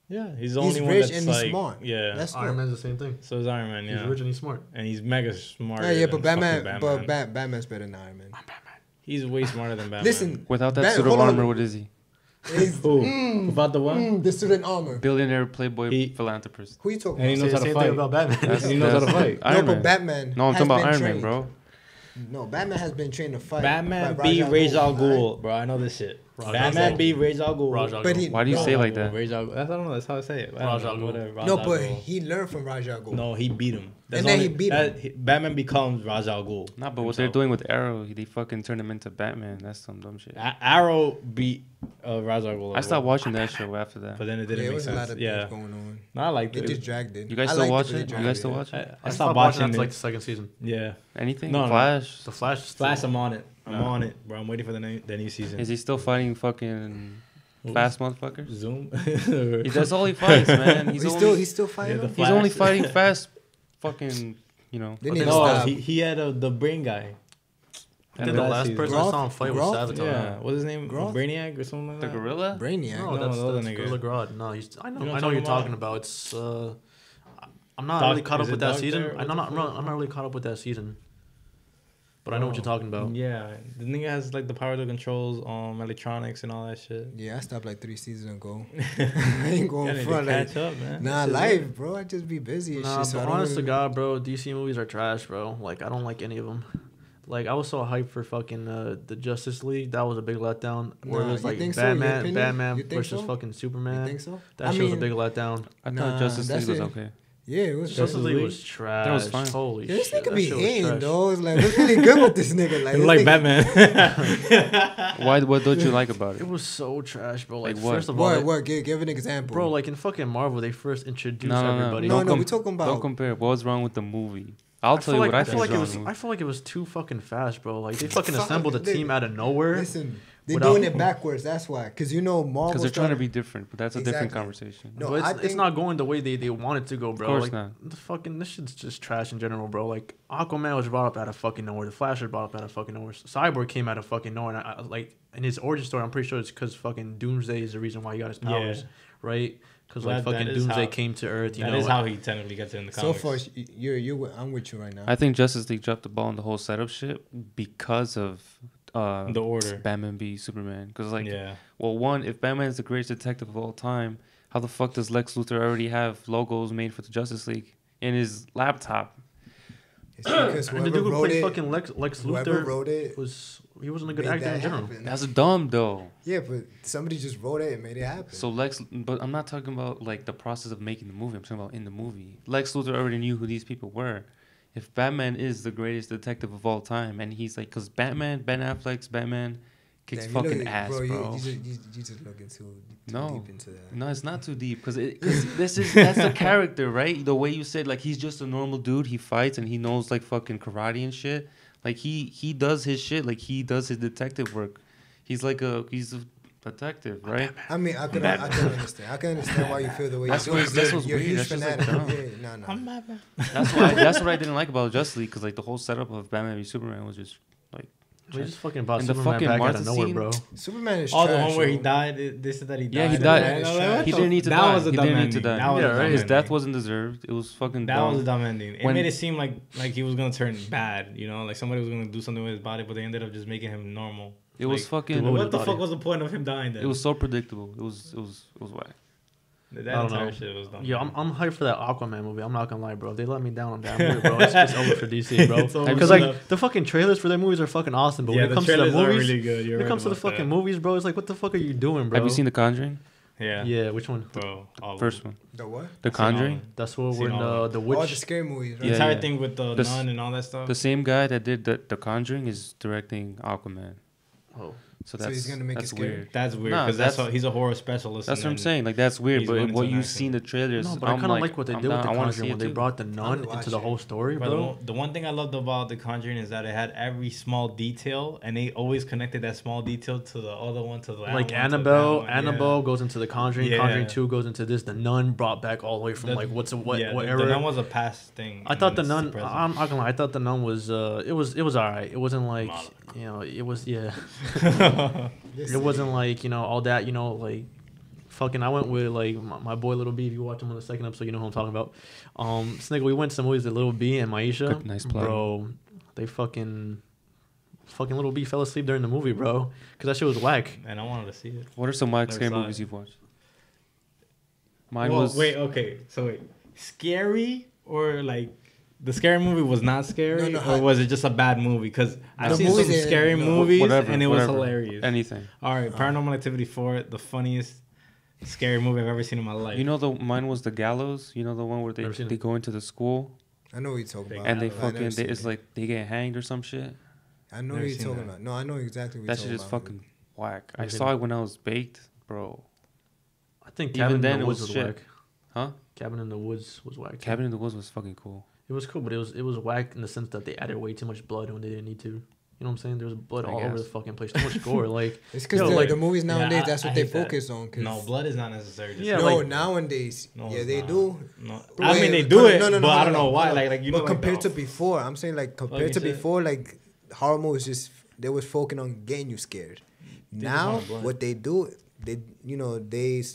Yeah, he's the He's only one rich that's and he's like smart. yeah. That's Iron cool. Man's the same thing. So is Iron Man. Yeah, He's rich and he's smart. and he's mega smart. Yeah, but Batman's better than Iron Man. He's way smarter than Batman. Listen, Without that Bat- suit of hold on. armor, what is he? He's, Without the one, the student armor. Billionaire, playboy, He- philanthropist. Who you talking and he about? knows how to Same fight. thing about Batman. That's- He knows how to that's fight. Iron No, Man. but Batman. No, I'm has talking about been Iron Man, trained. bro. No, Batman has been trained to fight. Batman by be Ra's al Ghul, Ghul, right? bro. I know this shit. Ra's al Batman Ghul. be Ra's al Ghul. Ra's al But Ghul. he, Why do you no, say it like that? Ra's al Ghul. I don't know. That's how I say it. I don't Ra's know, al Ghul. whatever. Ra's No, al but Ghul. he learned from Ra's al Ghul. No, he beat him. And then he beat him. Batman becomes Ra's al Ghul. Nah, but what they're doing with Arrow, they fucking turn him into Batman. That's some dumb shit. Arrow beat Ra's al Ghul. I stopped watching that show after that. but then it Yeah, didn't there make was a lot sense. of Yeah, things going on. no, I liked They it. just dragged it. You guys I still liked watch but they it? You dragged guys still watch it? I stopped watching after it. like the second season. Yeah, Anything? No, no. Flash? The Flash. Flash. I'm on it. I'm on it, bro. I'm waiting for the new season. Is he still fighting fucking fast motherfuckers? Zoom? That's all he fights, man. He's still fighting. Yeah, the them? He's only Flash. fighting fast fucking, you know. They need to No, stop. he had the brain guy. I think the Last last season. person I Groth? saw him fight Groth? was Savitar. Yeah, what's his name? Groth? Brainiac or something like The that. gorilla? Brainiac. No, No, that's those are niggas. Gorilla Grodd. No, I know You know what what you're I'm talking talking about. It's I'm not Doc- really caught up is with it that Doctor season. or I'm not really caught up with that season. But I know what you're talking about. Yeah, the nigga has like the power that controls electronics and all that shit. Yeah, I stopped like 3 seasons ago. I ain't going Gotta front. catch Like, up, man. nah, Shit, life, bro. I just be busy and Nah, shit. So I but don't honest to even- God, bro, DC movies are trash, bro. Like, I don't like any of them. Like, I was so hyped for fucking the Justice League. That was a big letdown. Where Nah, it was you like think so? Your Batman, opinion? Batman You think versus so? fucking Superman. You think so? That I shit was a mean, big letdown. I Nah, thought Justice that's League was it. okay. Yeah, it was Justice just. League League? was trash. That was fine. Holy Yeah, this shit. nigga That be shit was hating, trash. though. It's like, what's really good with this nigga? Like, You this like nigga- Batman? Why? What don't you like about it? It was so trash, bro. Like, Like what? first of all, What? Give an example. bro, like in fucking Marvel, they first introduced No, everybody. No, Don't we talking about. Don't compare. What was wrong with the movie? I'll tell you what I think is wrong with the movie. I feel like it was too fucking fast, bro. Like they fucking Fuck, assembled a they- team out of nowhere. Listen, they're Without- doing it backwards. That's why. Because you know Marvel. Because they're trying to be different, but that's a different Exactly. conversation. No, But I it's think- not going the way they want it to go, bro. Of course like, not. The fucking this shit's just trash in general, bro. Like Aquaman was brought up out of fucking nowhere. The Flash was brought up out of fucking nowhere. Cyborg came out of fucking nowhere. And I like in his origin story, I'm pretty sure it's because fucking Doomsday is the reason why he got his powers, Yeah. right? Because Well, like that fucking is Doomsday how- came to Earth. You That know, is how he technically gets it in the So comics. far, I'm with you right now. I think Justice League dropped the ball on the whole setup shit because of The Order. Batman v Superman. Because like, Yeah. well, one, if Batman is the greatest detective of all time, how the fuck does Lex Luthor already have logos made for the Justice League in his laptop? It's because and the whoever dude who wrote played it, fucking Lex whoever Luthor wrote it, he wasn't a good made actor that in general. happen. That's dumb though. Yeah, but somebody just wrote it and made it happen. So but I'm not talking about like the process of making the movie. I'm talking about in the movie. Lex Luthor already knew who these people were. If Batman is the greatest detective of all time, and he's like, because Ben Affleck's Batman kicks Damn, fucking look- ass, bro. You just looking too No. deep into that. No, it's not too deep because that's the character, right? The way you said, like, he's just a normal dude. He fights and he knows like fucking karate and shit. Like he does his shit. Like he does his detective work. He's a detective, right? I mean, I can understand. I can understand why you feel the way That's you do. what- that's what's You're a weird. huge That's just, like, fanatic. dumb. Yeah, no. That's what I didn't like about Justice League because like the whole setup of Batman v Superman was just like. They just fucking bought And the Superman fucking back out Martha of nowhere, scene- bro. Superman is Oh, trash. the one where he yo. died. They said that he died. Yeah, he died. died. Superman is trash. He didn't need to That die. was a He dumb didn't need to ending. die. That was a dumb His ending. death wasn't deserved. It was fucking That dumb. was a dumb ending. It When- made it seem like he was gonna turn bad, you know, like somebody was gonna do something with his body, but they ended up just making him normal. It was Like, fucking. What What the body. fuck was the point of him dying then? It was so predictable. It was whack. That I don't entire know. shit was dumb. Yeah, I'm hyped for that Aquaman movie. I'm not gonna lie, bro. They let me down on that movie, bro. It's over for DC, bro. It's over. Because like the fucking trailers for their movies are fucking awesome, but yeah, when it the comes to the trailers are movies, really good. You're when it right comes to the about fucking that. movies, bro, it's like what the fuck are you doing, bro? Have you seen The Conjuring? Yeah. Yeah, which one? Bro, all of First them. one. The what? The Conjuring. That's what Seen we're in all the Oh, the witch. scary movies, The right? Yeah, entire yeah. thing with the The- nun and all that stuff. The same guy that did the Conjuring is directing Aquaman. Oh, So that's he's gonna make it that's scary? weird. That's weird Nah, because he's a horror specialist. That's what I'm saying. Like that's weird. he's But going what into you an see in the trailers, No, but I I'm kind of like what they I'm did with down. the I wanna see Conjuring it when they too. brought the nun watch into the it. whole story, Bro, bro. the one thing I loved about The Conjuring is that it had every small detail, and they always connected that small detail to the other one, to the Like one, Annabelle, to that one. Annabelle goes into the Conjuring. Yeah. Conjuring 2 goes into this. The nun brought back all the way from The- like what yeah, what the era? nun was a past thing. I and thought the it's nun. present. I'm not gonna lie. I thought the nun was. It was alright. It wasn't like Moloch. it was it wasn't like all that like fucking. I went with like my boy Little B. If you watch him on the second episode, you know who I'm talking about. Sniggle. We went to some movies with Little B and Maisha. Good, nice plug. Bro. They fucking Little B fell asleep during the movie, bro. Cause that shit was whack. And I wanted to see it. What are some whack Never scary saw movies it. you've watched? Mine Well, was wait, okay. So wait, scary or like the scary movie was not scary, No, or was it just a bad movie? Because I've The seen some movies scary no, movies whatever, and it was whatever. hilarious. Anything. All right, Paranormal Activity 4, the funniest scary movie I've ever seen in my life. You know mine was The Gallows. You know the one where Never seen they it. go into the school I know what you're talking about. and they I've never fucking seen it's it. like they get hanged or some shit. I know Never what you're seen talking that. about. No, I know exactly what That you're shit talking is about. fucking whack. I Never seen saw it. it when I was baked, bro. I think Even Cabin then in the it Woods was was shit. whack. Huh? Cabin in the Woods was whack. Cabin in the Woods was fucking cool. It was cool, but it was whack in the sense that they added way too much blood when they didn't need to. You know what I'm saying? There was blood I all over guess. the fucking place. Too much gore. Like It's because Yo, like- the movies nowadays, I- that's what I they hate that. focus on. 'Cause No, blood is not necessary. Just Yeah, no, like- nowadays, No, yeah, it's they not. do. No. Wait, I mean, they no, do it, no, no, but no, I don't no, know why. no. Like you know, But like, compared the- to before, I'm saying like compared Fucking to shit. before, like horror movies just they was focusing on getting you scared. just Now want blood. what they do, they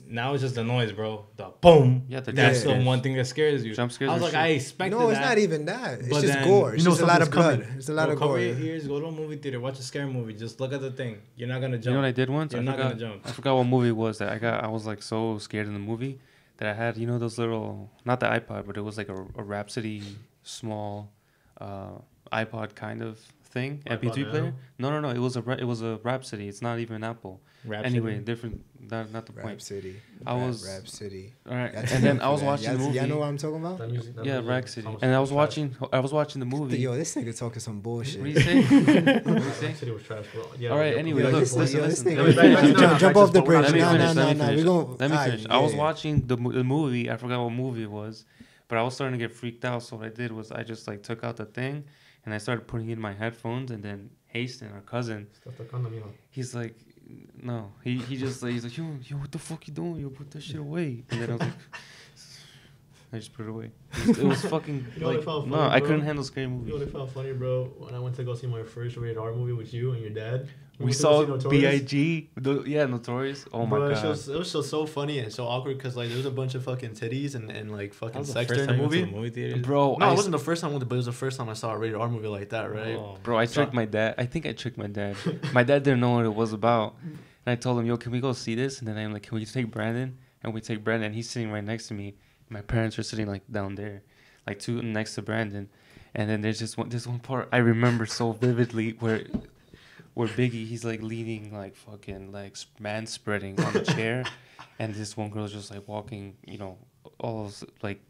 now it's just the noise, bro. The boom. Yeah, the That's jump the scares. one thing that scares you. Jump scares I was are like, shit. I expected no, it's that. not even that. It's But just then- gore. It's You know just a lot of something's blood. coming. It's a lot Bro, of cover gore. your ears, go to a movie theater, watch a scary movie. Just look at the thing. You're not gonna jump. You know what I did once? You're I not forgot. gonna jump. I forgot what movie it was that I was like so scared in the movie that I had those little, not the iPod, but it was like a Rhapsody small iPod kind of thing, iPod MP3 player. Nano? No, it was a Rhapsody. It's not even Apple. Rhapsody. Anyway, different. Not the point. Rhapsody. I was- Rhapsody. All right, That's and then enough I was for that. watching the movie. Y'all know what I'm talking about? that music, that Yeah, music Rhapsody, sounds and I was trash. watching the movie. Yo, this nigga talking some bullshit. What do you say? What do you say? Rhapsody was trash, bro. Yeah, All right, yeah, anyway, yeah, look, just- listen, Yo, this listen. nigga, Let me finish. jump off the bridge. Let me Nah, finish. nah, Let me nah. finish. We gon' Let me ah, finish. I was yeah. watching the movie. I forgot what movie it was, but I was starting to get freaked out. So what I did was I just like took out the thing, and I started putting in my headphones. And then Haston, our cousin, he's like, no, he just like, he's like, yo, what the fuck you doing? Yo, put that shit away. And then I was like, I just put it away. It was fucking You know what I like, found no, funny, I bro? couldn't handle scary You know movies. what I found funny, bro? When I went to go see my first rated R movie with you and your dad. We went to saw go see Notorious. B.I.G. Yeah, Notorious. Oh my Bro, god. it was just so funny and so awkward because like there was a bunch of fucking titties and like That fucking was the sex first during the time you went to movie. the movie theater. Bro, No, it wasn't the first time I went to, but it was the first time I saw a rated R movie like that, right? Oh. Bro, I So- tricked my dad. I think I tricked my dad. My dad didn't know what it was about. And I told him, yo, can we go see this? And then I'm like, can we take Brandon? And we take Brandon. And he's sitting right next to me. My parents are sitting like down there, like two next to Brandon. And then there's just this one part I remember so vividly where Biggie, he's like leaning like fucking like man spreading on the chair. And this one girl's just like walking, all like,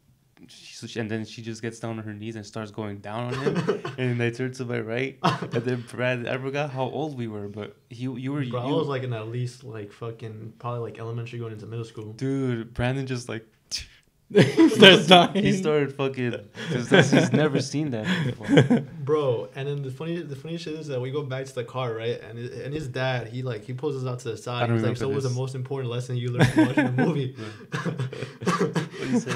and then she just gets down on her knees and starts going down on him. And I turned to my right, and then Brad, I forgot how old we were, but you were, Bro, I was like in at least like fucking probably like elementary going into middle school. dude, Brandon just like, Starts dying. he started fucking, because he's never seen that before. Bro, and then the funny shit is that we go back to the car, right? And his dad, he pulls us out to the I side. don't He's like, "So what was the remember most important lesson you learned from watching the movie?" What do you say?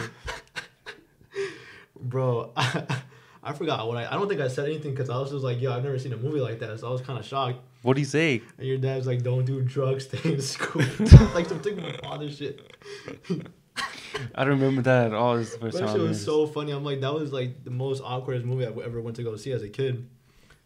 Bro, I forgot what I don't think I said anything because I was just like, "Yo, I've never seen a movie like that," so I was kind of shocked. What do you say? And your dad's like, "Don't do drugs, stay in school," like some typical father shit. I don't remember that at all. This is the first That time. shit I was was so funny. I'm like, that was like the most awkward movie I ever went to go see as a kid.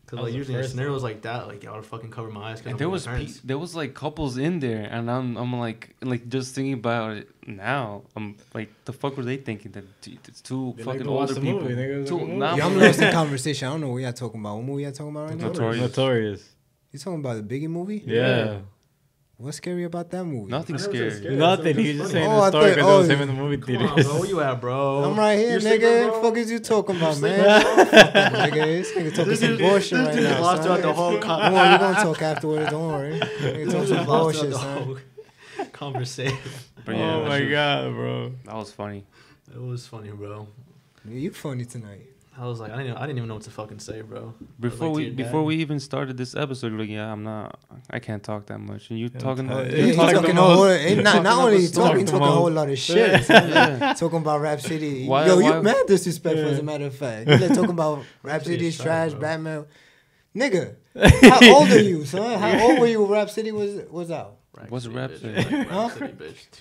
Cause That was like the usually in first scenarios like that, like I would fucking cover my eyes. And there was like couples in there, and I'm like just thinking about it now. I'm like, the fuck were they thinking that it's two They like fucking to watch older the people? movie, nigga. It was Two- like a movie. nah, Yo, I'm but- lost in conversation. I don't know what y'all talking about. What movie y'all talking about right now? Notorious. Notorious. You talking about the Biggie movie? Yeah. What's scary about that movie? Nothing scary. Nothing. He was just saying Oh, the I story because thought- it was oh, him in the movie Come theater. on, bro. Where you at, bro? I'm right here, You nigga. sleeping, What bro? the fuck is you talking about, man? Fuck up, nigga. This nigga talking some bullshit right This now, lost son. throughout the whole Don't worry, we're gonna talk afterwards. Don't worry. Nigga talking some bullshit, son. Conversation. But yeah, Oh that my shit- god, bro. that was funny. It was funny, bro. You funny tonight. I was like, I didn't even know what to fucking say, bro. Before to your before dad. we even started this episode, you're like, yeah, I can't talk that much, and you talking Yeah, about yeah, you're He's talking talking a about whole, not only about he's talking the a whole most. lot of shit. son. yeah. Talking about Rap City. Why- Yo, why- you mad disrespectful as a matter of fact. You like talking about Rap City City's is trash, trash, bro. Batman. Nigga, how old are you, son? How old were you when Rap City was out? What's City, Rap bitch. City? Like, Huh? Rap City,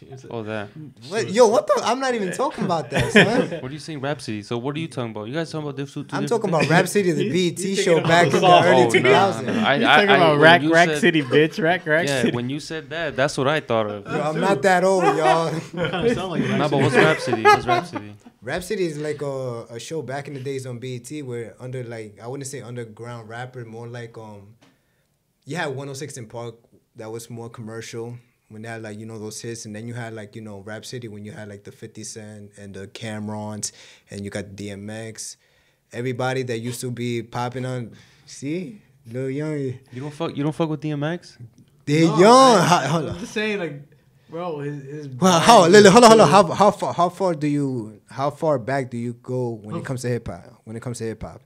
bitch. Oh, that. What, yo, what the? I'm not even talking about that, son. What are you saying, Rhapsody? So what are you talking about? You guys talking about two I'm different talking about things? Rap City, the BET he's show thinking back in about the soft. early Oh, 2000s. no. He's talking about when Rack you Rack said- City, bitch. Rack Yeah, City. when you said that, that's what I thought of. Yo, I'm not that old, y'all. Kind of sound like No, but what's Rhapsody? What's Rhapsody? Rap City is like a show back in the days on BET where under like I wouldn't say underground rapper, more like you had 106 in Park that was more commercial when they had like those hits, and then you had like Rap City when you had like the 50 Cent and the Cam'rons, and you got DMX, everybody that used to be popping on. See, Lil Young, You don't fuck with DMX? they're No, young. I'm Hold on. just saying, like, bro, his Well, hold on. How far back do you go when it comes to hip hop?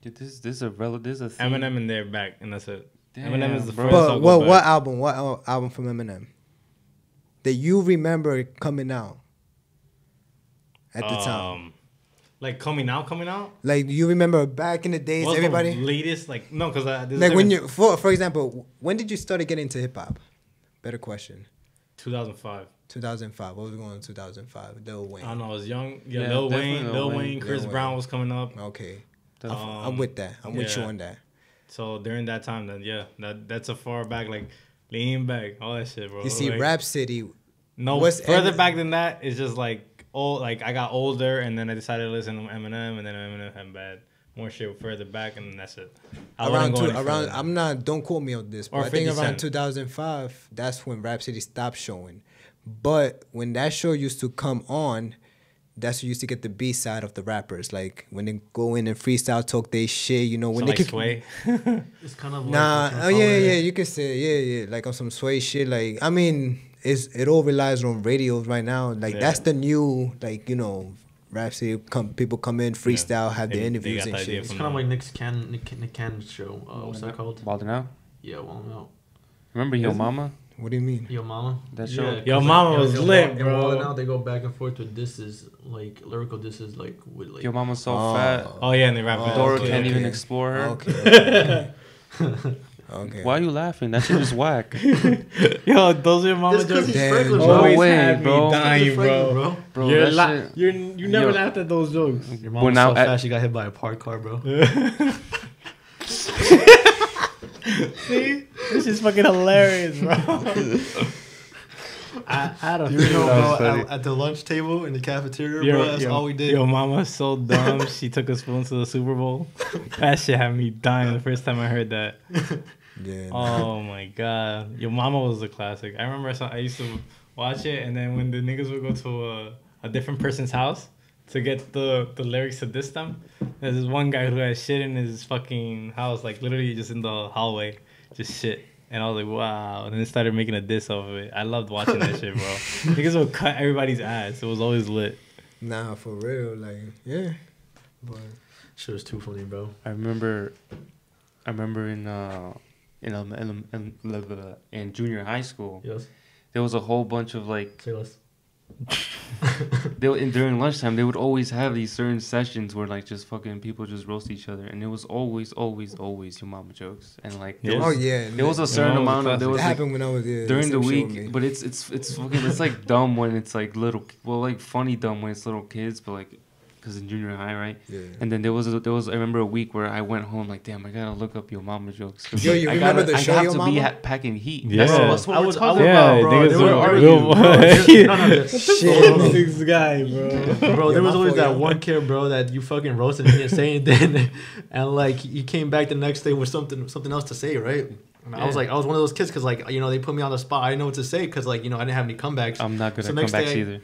Dude, this is a thing. Eminem and they're back, and that's it. Damn, Eminem is the bro. first. I'll But go what back. album? What album from Eminem that you remember coming out at the time? Like coming out. Like you remember back in the days, What's everybody. the latest? Like no, because Like when you, for example, when did you start to get into hip hop? Better question. 2005. 2005. What was going on in 2005? Lil Wayne. I don't know. I was young. Yeah, Yeah, Lil definitely Wayne, Lil Lil Wayne. Wayne, Chris Lil Brown Wayne. was coming up. Okay. That's- I'm with that. I'm with you yeah. on that. So during that time, then that's a far back, like lean back, all that shit, bro. You see, like, Rap City. No, what's further Emin- back than that, it's just like like I got older, and then I decided to listen to Eminem, and then Eminem had bad more shit further back, and that's it. I wouldn't go any further. I'm not. Don't quote me on this, but Or I think 50 around Cent. 2005, that's when Rap City stopped showing. But when that show used to come on, that's when you used to get the B side of the rappers. Like when they go in and freestyle, talk they shit. When So they like kick. Sway. It's kind of Nah, like, oh yeah, you can say yeah, like on some sway shit. Like I mean, it all relies on radios right now. Like Yeah. that's the new Rap City. People come in freestyle, have They- their they interviews got and the idea shit. It's from kind of them. like Nick Cannon's show. What's that called? Balding Out. Yeah, well, no. Remember Yo Mama? What do you mean? Yo Mama. That show? Yeah, Yo 'cause, Mama was in lit, in bro. Ballin' Out, they go back and forth with disses, like lyrical disses, like with like. Yo Mama's so Oh. fat. Oh yeah, and they rap. Oh, Dora okay, can't even okay. explore her. Okay. Okay. Why are you laughing? That shit is whack. Yo, those are your mama It's 'cause jokes. he's Damn, Franklin, bro. bro. Always way, had me bro. dying, He's Franklin, bro. Bro, You're that shit. you never Yo. laughed at those jokes. Your mom When was I- so fast she got hit by a parked car, bro. See, this is fucking hilarious, bro. I had a You know, That was bro, funny. at the lunch table in the cafeteria, Yo, bro, that's yo, all we did. Yo, mama's so dumb. She took a spoon to the Super Bowl. That shit had me dying the first time I heard that. Yeah. Oh my god, Yo Mama was a classic. I remember I used to watch it, and then when the niggas would go to a different person's house to get the lyrics to diss them, there's this one guy who had shit in his fucking house, like literally just in the hallway, just shit. And I was like, wow. And then they started making a diss off of it. I loved watching that shit, bro. Niggas would cut everybody's ass. It was always lit. Nah, for real. Like, yeah. But Shit was too funny, bro. I remember in junior high school, Yes. there was a whole bunch of like Say less. during lunchtime they would always have these certain sessions where like just fucking people just roast each other, and it was always your mama jokes, and like there Yeah. was, oh yeah, there was a certain Your amount mama was of there It was like, happened when I was during the same shit with me. week, but it's fucking it's like dumb when it's like like funny dumb when it's little kids, but like because in junior high, right? Yeah. And then there was I remember a week where I went home like, damn, I gotta look up Yo Mama jokes. 'Cause, Yo, like, you I remember gotta, the show I have Yo to Mama? be packing heat. Yeah. That's what I we're was talking Yeah, about, bro. niggas They were were arguing, arguing, bro. bro. No, Shit. This guy, bro. Bro, Yeah, there was my always fault, that yo. one kid, bro, that you fucking roasted and he didn't say anything, and like he came back the next day with something else to say, right? And I was one of those kids because they put me on the spot. I didn't know what to say because I didn't have any comebacks. I'm not good at comebacks either.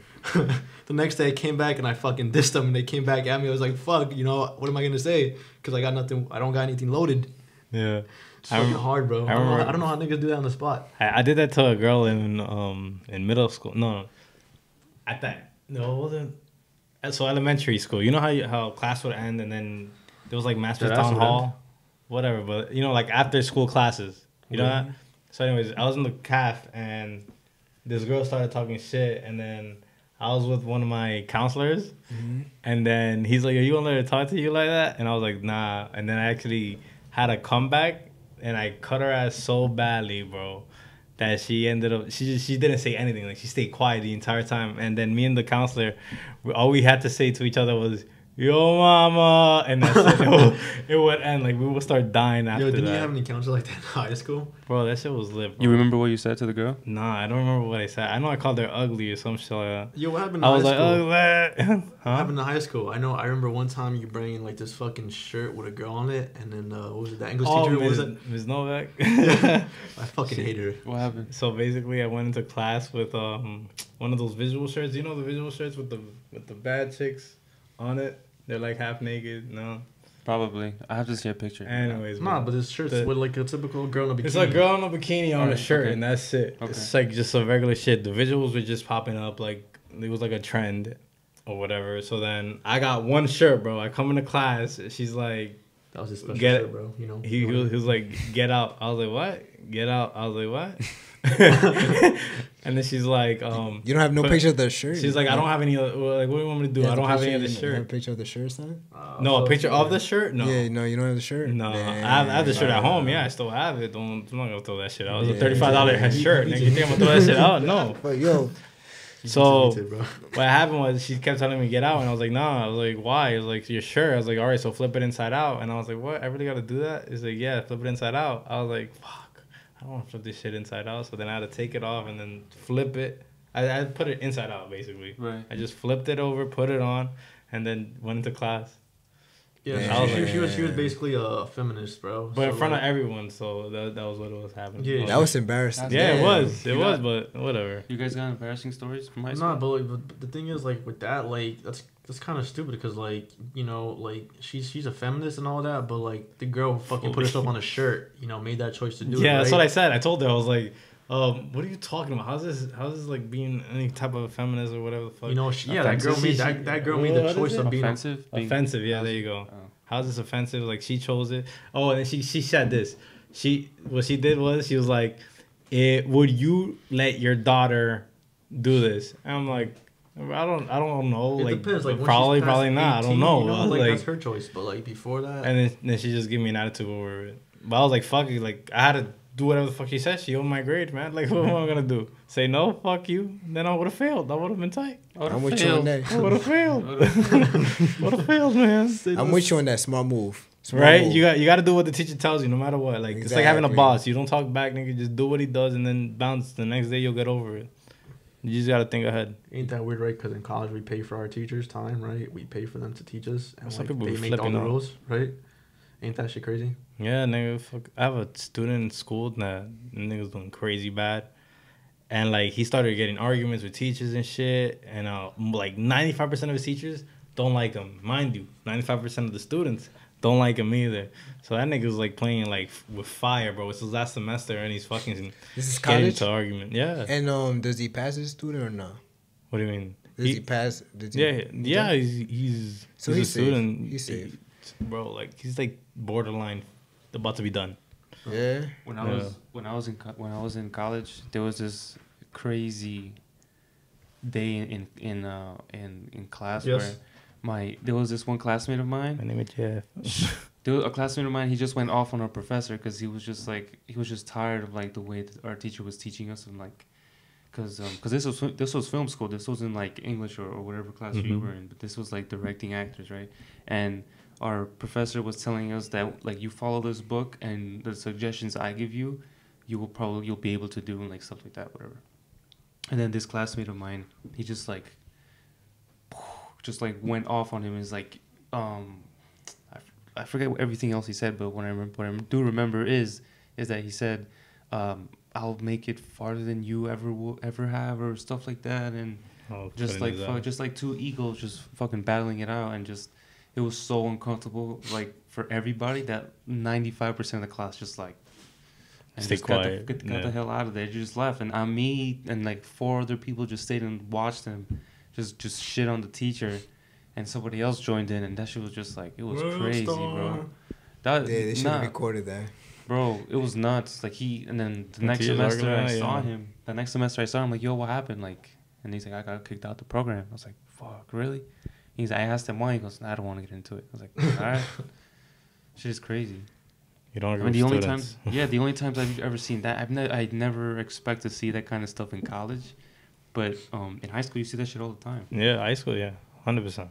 The next day I came back and I fucking dissed them and they came back at me. I was like, fuck, what am I gonna say? Because I got nothing. I don't got anything loaded. Yeah. It's fucking hard, bro. I don't know how niggas do that on the spot. I did that to a girl in middle school. No, at that. No, it wasn't. So elementary school. You know how class would end and then there was like Master's Town Hall? Whatever, but like after school classes. You know that? So anyways, I was in the calf and this girl started talking shit and then I was with one of my counselors and then he's like, are you gonna let her talk to you like that? And I was like, nah. And then I actually had a comeback and I cut her ass so badly, bro, that she ended up, she didn't say anything. Like, she stayed quiet the entire time. And then me and the counselor, all we had to say to each other was, yo, mama. And that's it. It would end. Like, we would start dying after that. Didn't you have any counselor like that in high school? Bro, that shit was lit, bro. You remember what you said to the girl? Nah, I don't remember what I said. I know I called her ugly or some shit like that. Yo, what happened in high school? I was like, ugly. What happened in high school? I remember one time you bringing like this fucking shirt with a girl on it, and then what was it? That English teacher? What was it? Ms. Novak. I fucking hate her. What happened? So basically, I went into class with one of those visual shirts. You know the visual shirts with the bad chicks on it. They're like half naked. No. Probably. I have to see a picture. Anyways. But this shirt's with like a typical girl in a bikini. It's a girl in a bikini on a shirt, and that's it. Okay. It's like just a regular shit. The visuals were just popping up like it was like a trend or whatever. So then I got one shirt, bro. I come into class. She's like, that was his special shirt, bro. He was like, get out. I was like, what? Get out. I was like, what? And then she's like, you don't have no picture of the shirt. She's like, I don't have any. Like, what do you want me to do? I don't have any of the shirt. You have a picture of the shirt, son? No, a picture of the shirt? No. Yeah, no, you don't have the shirt. No, I have the shirt at home. Yeah, I still have it. I'm not gonna throw that shit out. It was a $35 shirt. Nigga, you think I'm gonna throw that shit out? No. But yo. So what happened was she kept telling me get out, and I was like, nah. I was like, why? It was like, your shirt. I was like, all right, so flip it inside out. And I was like, what? I really gotta do that? It's like, yeah, flip it inside out. I was like, fuck, I don't want to flip this shit inside out. So then I had to take it off and then flip it. I put it inside out basically. Right. I just flipped it over, put it on, and then went into class. Yeah, she was basically a feminist, bro. But in front of everyone, so that was what was happening. Yeah, that was embarrassing. Yeah, it was. It was, but whatever. You guys got embarrassing stories from high school? Nah, but the thing is, like, with that, like, that's kind of stupid because, like, like, she's a feminist and all that, but, like, the girl fucking put herself on a shirt, made that choice to do it, Yeah, right? that's what I said. I told her, I was like, what are you talking about? How's this like being any type of feminist or whatever the fuck? That girl made the choice of being offensive. Yeah, there you go. How's this offensive? Like, she chose it. Oh, and then she said this. What she did was she was like, would you let your daughter do this? And I'm like, I don't know. It like, depends. Like, probably not. 18, I don't know. Like, that's her choice. But like before that, and then she just gave me an attitude over it. But I was like, fuck it. Like, I had to do whatever the fuck she said. She owned my grade, man. Like, what am I gonna do? Say no? Fuck you. Then I would have failed. I would have been tight. I'm with you on that. I would have failed. Would have failed, man. I'm with you on that. Smart move. Right? You got to do what the teacher tells you, no matter what. Like, It's like having a boss. You don't talk back, nigga. Just do what he does, and then bounce. The next day, you'll get over it. You just got to think ahead. Ain't that weird, right? Because in college, we pay for our teachers' time, right? We pay for them to teach us, and Some like, people they make all the rules, right? Ain't that shit crazy? Yeah, nigga. Fuck. I have a student in school that nigga's doing crazy bad. And, like, he started getting arguments with teachers and shit. And, like, 95% of his teachers don't like him. Mind you, 95% of the students don't like him either. So that nigga's, like, playing, like, with fire, bro. It's his last semester, and he's fucking this is getting college? into argument. Yeah. And does he pass as a student or no? What do you mean? Does he pass? Yeah, he's a student. He's safe. Bro, like, he's, like, borderline about to be done. Yeah. When I was in college, there was this crazy day in class where there was this one classmate of mine. My name is Jeff. There was a classmate of mine. He just went off on our professor because he was just tired of like the way that our teacher was teaching us, and like because this was film school. This wasn't like English or whatever class you were in, but this was like directing actors, right? And our professor was telling us that like you follow this book and the suggestions I give you, you'll be able to do and like stuff like that, whatever. And then this classmate of mine, he just like went off on him. Is like I forget everything else he said, but what I do remember is is that he said, "I'll make it farther than you ever have," or stuff like that, and just like two egos just fucking battling it out, and just it was so uncomfortable, like for everybody, that 95% of the class just like. And stay quiet. Got the hell out of there. Just left, and me and like 4 other people just stayed and watched them, just shit on the teacher, and somebody else joined in, and that shit was just like it was crazy, bro. They should have recorded that, bro. It was nuts. Like and then the next semester I saw him. The next semester I saw him, like, yo, what happened? Like, and he's like, I got kicked out the program. I was like, fuck, really? I asked him why. He goes, I don't want to get into it. I was like, all right, shit is crazy. You don't agree with students. The only times I've ever seen that, I'd never expect to see that kind of stuff in college, but in high school you see that shit all the time. Yeah, high school, 100%.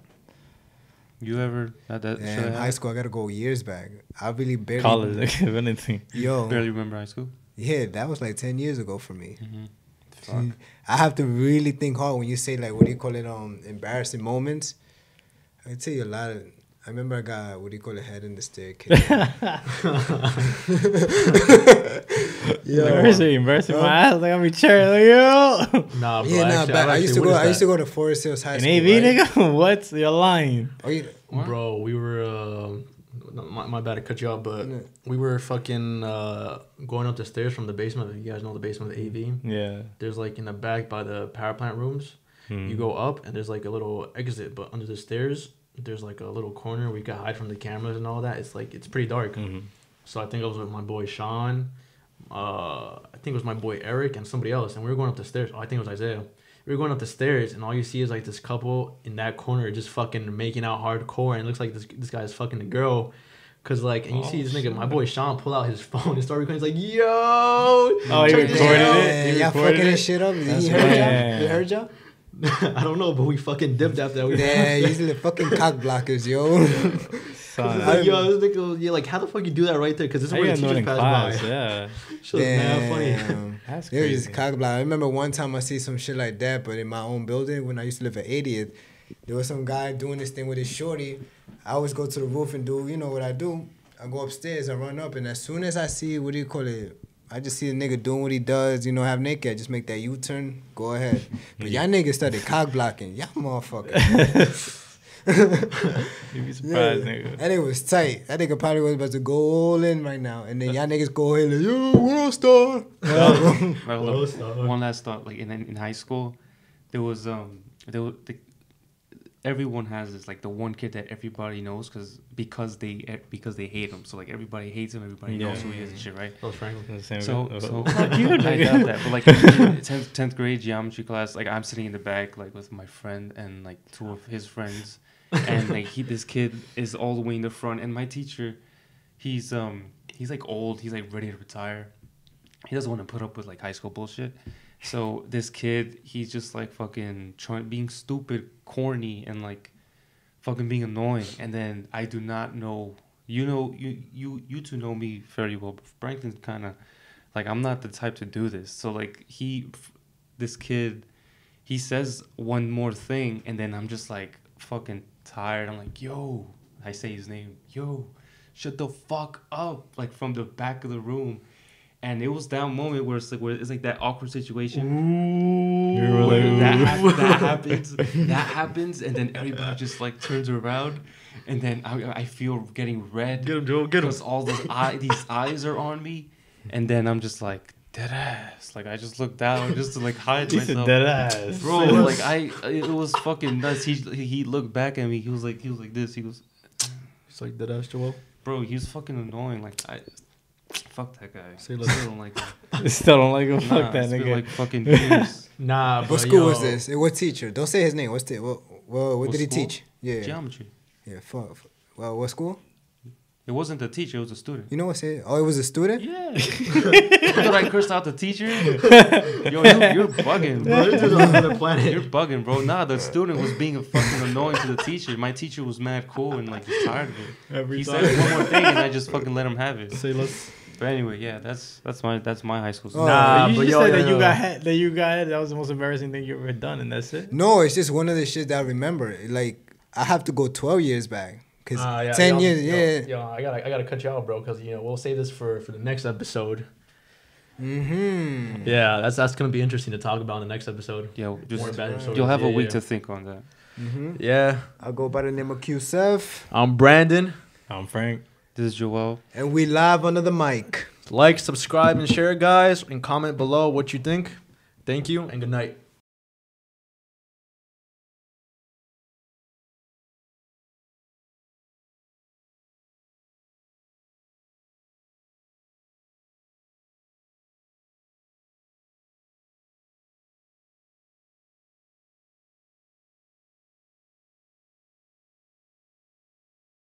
You ever had that? In high school, I gotta go years back. I really barely college, like, if anything. Yo, barely remember high school. Yeah, that was like 10 years ago for me. Mm-hmm. I have to really think hard when you say like what do you call it? Embarrassing moments. I can tell you a lot of. I remember I got, what do you call it, head in the staircase. Embarrassing my ass. Like, I'm be chair, like, yo. Nah, bro. I used to go to Forest Hills High School. In AV, right? Nigga? What? You're lying. Bro, we were, my bad to cut you off, but we were fucking going up the stairs from the basement. You guys know the basement of the AV? Yeah. There's like in the back by the power plant rooms. You go up and there's like a little exit, but under the stairs, there's like a little corner where you can hide from the cameras and all that. It's like, it's pretty dark. So I think I was with my boy Sean. I think it was my boy Eric and somebody else. And we were going up the stairs. Oh, I think it was Isaiah. We were going up the stairs and all you see is like this couple in that corner just fucking making out hardcore. And it looks like this guy's fucking the girl. Cause like, and you see this nigga, my boy Sean, pull out his phone and start recording. He's like, yo. Oh, he recorded it? Y'all fucking this shit up? He heard y'all? I don't know, but we fucking dipped after that. Yeah, usually fucking cock blockers, yo. Like, yo, this nigga, yeah, like how the fuck you do that right there? Because this is where the teachers pass by. Yeah, shit was mad funny. That's crazy. It was cock block. I remember one time I see some shit like that, but in my own building when I used to live at 80th, there was some guy doing this thing with his shorty. I always go to the roof and do, you know what I do? I go upstairs, I run up, and as soon as I see, what do you call it? I just see a nigga doing what he does, you know, have naked. I just make that U-turn, go ahead. But y'all niggas started cock blocking. Y'all motherfuckers. You'd be surprised, nigga. And it was tight. That nigga probably was about to go all in right now. And then y'all niggas go ahead like, yo, world star. One last thought. Like in high school, there was everyone has this, like the one kid that everybody knows because they hate him. So like everybody hates him, everybody knows who he is and shit, right? That was Franklin. So I doubt that. But like in 10th grade geometry class, like I'm sitting in the back like with my friend and like 2 of his friends, and like this kid is all the way in the front, and my teacher, he's like old, he's like ready to retire. He doesn't want to put up with like high school bullshit. So this kid, he's just like fucking being stupid, corny, and like fucking being annoying. And then I do not know, you two know me fairly well, but Franklin's kind of like, I'm not the type to do this. So like this kid, he says one more thing, and then I'm just like fucking tired. I'm like, yo, I say his name, yo, shut the fuck up, like from the back of the room. And it was that moment where it's like that awkward situation. Where that happens, and then everybody just like turns around, and then I feel getting red. Get him, Joe. Get him. Because all these eyes are on me, and then I'm just like dead ass. Like I just looked down just to like hide myself. Dead ass, bro. Like it was fucking nuts. He looked back at me. He was like this. He goes, it's like dead ass, Joel. Bro, he was fucking annoying. Like fuck that guy. Still don't like him. Still don't like him. Fuck that nigga. Like fucking years. Nah, but what school was this? What teacher? Don't say his name. What did he teach? Yeah. Geometry. Yeah. Well, what school? It wasn't the teacher. It was a student. You know what's it? Oh, it was a student? Yeah. I thought I cursed out the teacher. Yo, you're bugging, bro. This is on another planet. You're bugging, bro. Nah, the student was being fucking annoying to the teacher. My teacher was mad cool and like just tired of it. He said one more thing and I just fucking let him have it. Say less. But anyway, yeah, that's my high school. Nah, you just said that you got it. That was the most embarrassing thing you ever done, and that's it. No, it's just one of the shit that I remember. Like I have to go 12 years back. Because Yeah, 10 years, Yo, I gotta cut you out, bro, because we'll save this for the next episode. Mm-hmm. Yeah, that's gonna be interesting to talk about in the next episode. Yeah, just right. you'll have a week to think on that. Mm-hmm. Yeah. I'll go by the name of QSF. I'm Brandon. I'm Frank. This is Joel. And we live under the mic. Like, subscribe, and share, guys, and comment below what you think. Thank you, and good night.